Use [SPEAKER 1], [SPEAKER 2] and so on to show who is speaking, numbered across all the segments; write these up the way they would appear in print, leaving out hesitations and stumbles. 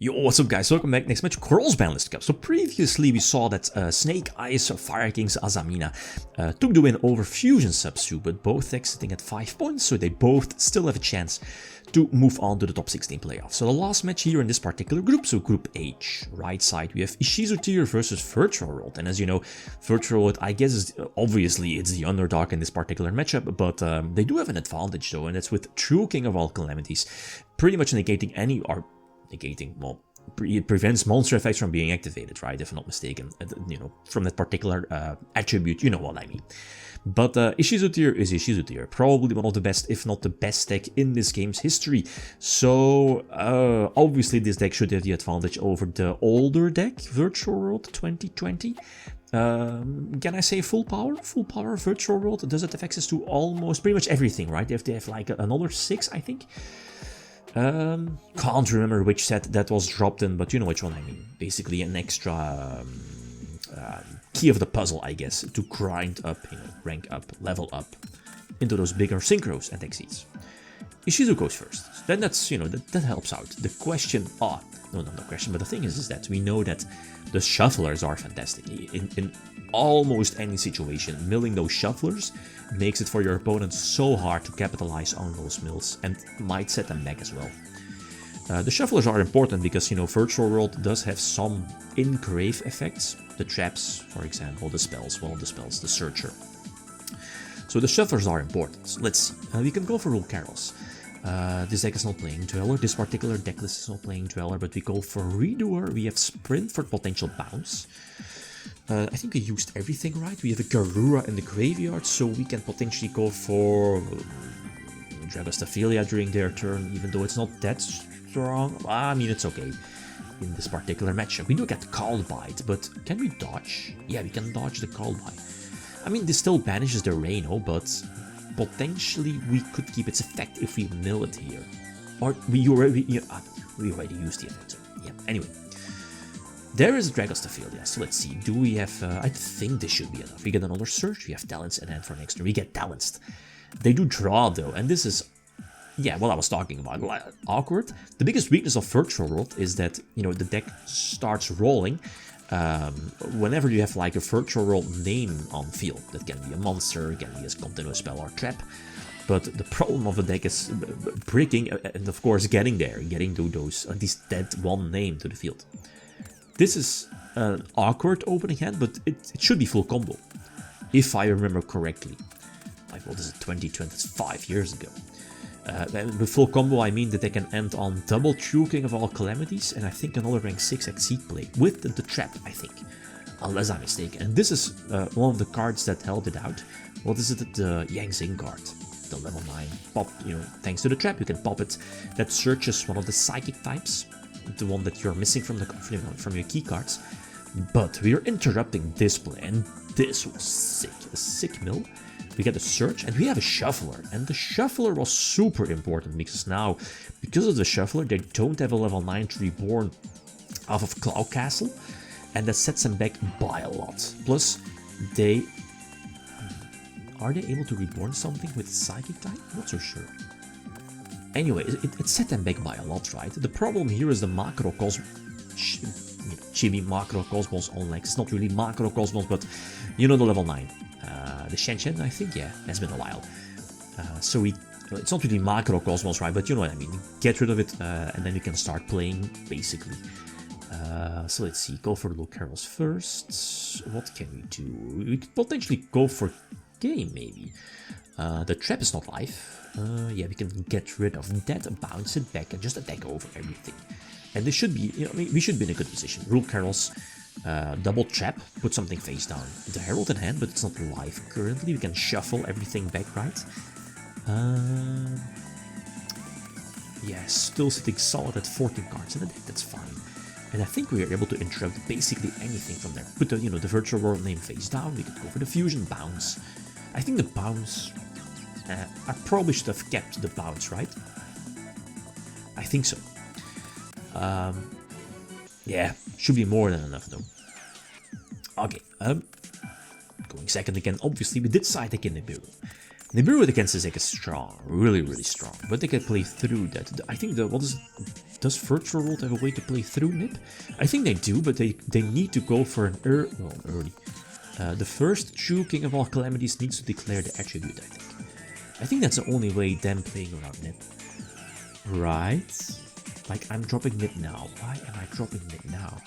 [SPEAKER 1] Yo, what's up guys, welcome back. Next match, Cross-Banlist Cup. So previously we saw that Snake Eyes Fire Kings Azamina took the win over Fusion Subsu, but both exiting at 5 points, so they both still have a chance to move on to the top 16 playoffs. So the last match here in this particular group, so Group H, right side, we have Ishizu Tier versus Virtual World. And as you know, Virtual World, I guess, is obviously it's the underdog in this particular matchup, but they do have an advantage though, and that's with True King of all Calamities, pretty much negating any, or negating, well, it prevents monster effects from being activated, right, if I'm not mistaken, you know, from that particular attribute, you know what I mean. But Ishizu Tier is Ishizu Tier, probably one of the best, if not the best deck in this game's history. So, obviously this deck should have the advantage over the older deck, Virtual World 2020. Can I say full power? Full power Virtual World, does it have access to almost, pretty much everything, right? They have like another 6, I think. Can't remember which set that was dropped in, but you know which one I mean. Basically an extra key of the puzzle, I guess, to grind up, you know, rank up, level up into those bigger synchros and exceeds. Ishizu goes first. Then that's, you know, that helps out. The question, no question, but the thing is that we know that the shufflers are fantastic. In almost any situation, milling those shufflers makes it for your opponent so hard to capitalize on those mills and might set them back as well. The shufflers are important because, you know, Virtual World does have some engrave effects. The traps, for example, the spells, the searcher. So the shufflers are important. So let's see. We can go for Rule Carols. This deck is not playing Dweller, this particular deck list is not playing Dweller, but we go for Redoer, we have Sprint for potential bounce. I think we used everything right, we have a Garura in the graveyard, so we can potentially go for Dragostaphilia during their turn, even though it's not that strong. I mean, it's okay in this particular matchup. We do get Called Bite, but can we dodge? Yeah, we can dodge the Called Bite. I mean, this still banishes the Reino, but potentially we could keep its effect if we mill it here. Or we already used the effect, so yeah, anyway. There is Dragostaphilia, so let's see, do we have, I think this should be enough. We get another search, we have talents, and then for next turn we get Talanced. They do draw though, and this is, yeah, what I was talking about, awkward. The biggest weakness of Virtual World is that, you know, the deck starts rolling whenever you have like a Virtual World name on field. That can be a monster, it can be a continuous spell or trap. But the problem of the deck is breaking and of course getting to those, at least that one name to the field. This is an awkward opening hand, but it should be full combo, if I remember correctly. Like, what is it, 2020, that's 5 years ago. With full combo, I mean that they can end on double True King of all Calamities, and I think another rank 6 Exceed play, with the trap, I think, unless I'm mistaken. And this is one of the cards that held it out. What is it, the Yang Xing card, the level 9 pop, you know, thanks to the trap, you can pop it. That searches one of the psychic types, the one that you're missing from your key cards. But we are interrupting this play, and this was sick, a sick mill. We get a search, and we have a shuffler, and the shuffler was super important because now, because of the shuffler, they don't have a level 9 to reborn off of Cloud Castle, and that sets them back by a lot. Plus, are they able to reborn something with Psychic type? Not so sure. Anyway, it set them back by a lot, right? The problem here is the Macrocosmos, Chibi Macrocosmos on Lex. It's not really Macrocosmos, but you know the level 9. The Shenshen, I think, yeah, has been a while. So it's not really Macrocosmos, right? But you know what I mean. Get rid of it, and then you can start playing, basically. So let's see, go for the Low Carols first. What can we do? We could potentially go for game, maybe. The trap is not live. Yeah, we can get rid of that, bounce it back, and just attack over everything. And this should be, you know, I mean, we should be in a good position. Rule Carols, double trap, put something face down. The Herald in hand, but it's not live currently. We can shuffle everything back, right? Yeah, still sitting solid at 14 cards in the deck, that's fine. And I think we are able to interrupt basically anything from there. Put the, you know, the Virtual World name face down, we could go for the Fusion bounce. I think the bounce, I probably should have kept the bounce, right? I think so. Yeah, should be more than enough though. Okay, going second again, obviously we did side deck in Nibiru. Nibiru against this deck is strong, really strong, but they can play through that. I think the, what is it? Does Virtual World have a way to play through Nip? I think they do, but they need to go for an early. The first true King of all calamities needs to declare the attribute, I think. I think that's the only way them playing around Nip. Right? Like, I'm dropping Nip now. Why am I dropping Nip now?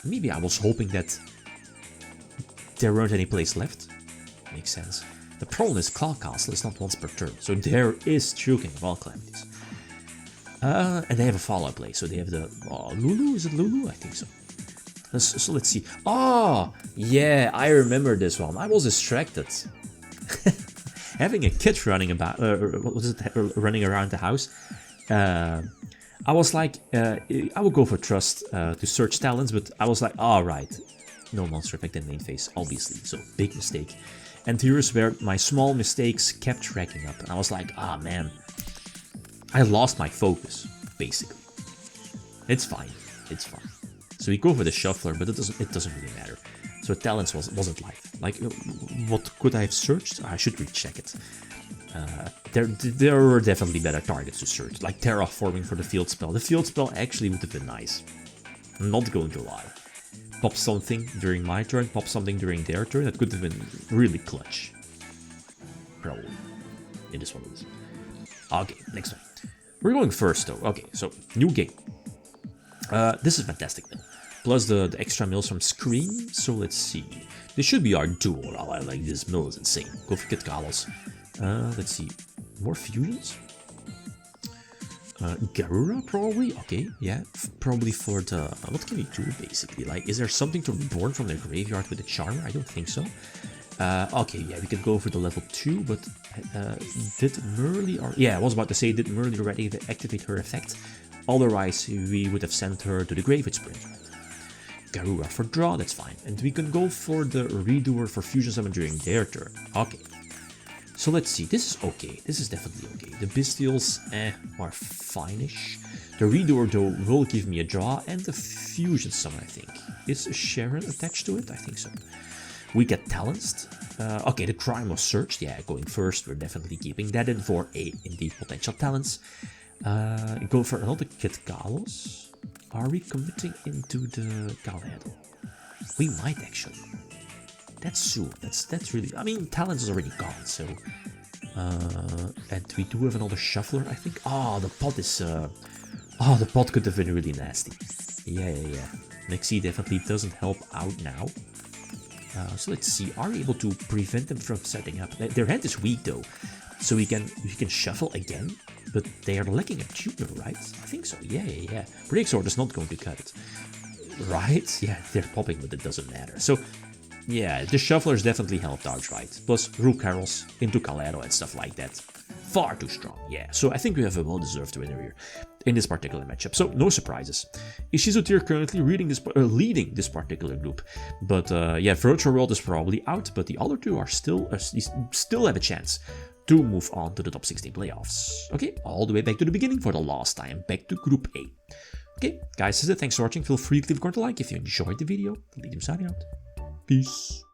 [SPEAKER 1] Maybe I was hoping that there weren't any plays left. Makes sense. The problem is Claw Castle is not once per turn, so there is true King of all calamities. And they have a follow-up play, so they have the... Lulu? Is it Lulu? I think so. So let's see. Oh! Yeah, I remember this one. I was distracted. Having a kid running about... what was it? Running around the house. I was like... I would go for Trust to search talents, but I was like, alright. No monster effect in main phase, obviously. So, big mistake. And here's where my small mistakes kept racking up. And I was like, ah, man. I lost my focus, basically. It's fine. It's fine. So we go for the shuffler, but it doesn't really matter. So talents wasn't live. Like, what could I have searched? I should recheck it. There were definitely better targets to search, like terraforming for the field spell. The field spell actually would have been nice. I'm not going to lie. Pop something during my turn, pop something during their turn. That could have been really clutch. Probably. It is what it is. Okay, next one. We're going first though. Okay, so new game. This is fantastic mill. Plus the extra mills from Scream. So let's see. This should be our duo. Oh, I like this mill is insane. Go for Kit Carlos. Let's see. More fusions? Garura probably? Okay, yeah. Probably for the... what can we do basically? Like, is there something to reborn from their graveyard with a Charmer? I don't think so. Okay, yeah, we could go for the level 2, but did Merly... yeah, I was about to say, did Merly already activate her effect? Otherwise, we would have sent her to the Graveyard Sprint. Garura for draw, that's fine. And we can go for the Redoer for Fusion Summon during their turn. Okay. So let's see, this is okay. This is definitely okay. The Bestials, are fine-ish. The Redoer, though, will give me a draw, and the Fusion Summon, I think. Is Sharon attached to it? I think so. We get Talents. Okay, the Crime was searched. Yeah, going first, we're definitely keeping that in for a, indeed, potential Talents. Go for another Kit Kalos. Are we committing into the Galado? We might actually. That's soon. That's really... I mean, Talents is already gone, so... and we do have another Shuffler, I think. Oh, the pot is... the pot could have been really nasty. Yeah. Nexi definitely doesn't help out now. So let's see. Are we able to prevent them from setting up? Their hand is weak, though. So we can shuffle again. But they are lacking a tuner, right? I think so. Yeah. Break Sword is not going to cut it. Right? Yeah, they're popping, but it doesn't matter. So... yeah, the Shufflers definitely helped out, right? Plus, Rook Carols into Calero and stuff like that. Far too strong, yeah. So I think we have a well-deserved winner here in this particular matchup. So, no surprises. Ishizu Tier currently leading this particular group. But, yeah, Virtual World is probably out, but the other two are still have a chance to move on to the top 16 playoffs. Okay, all the way back to the beginning for the last time, back to Group A. Okay, guys, that's it. Thanks for watching. Feel free to leave a comment, like if you enjoyed the video. Riddim signing out. Peace.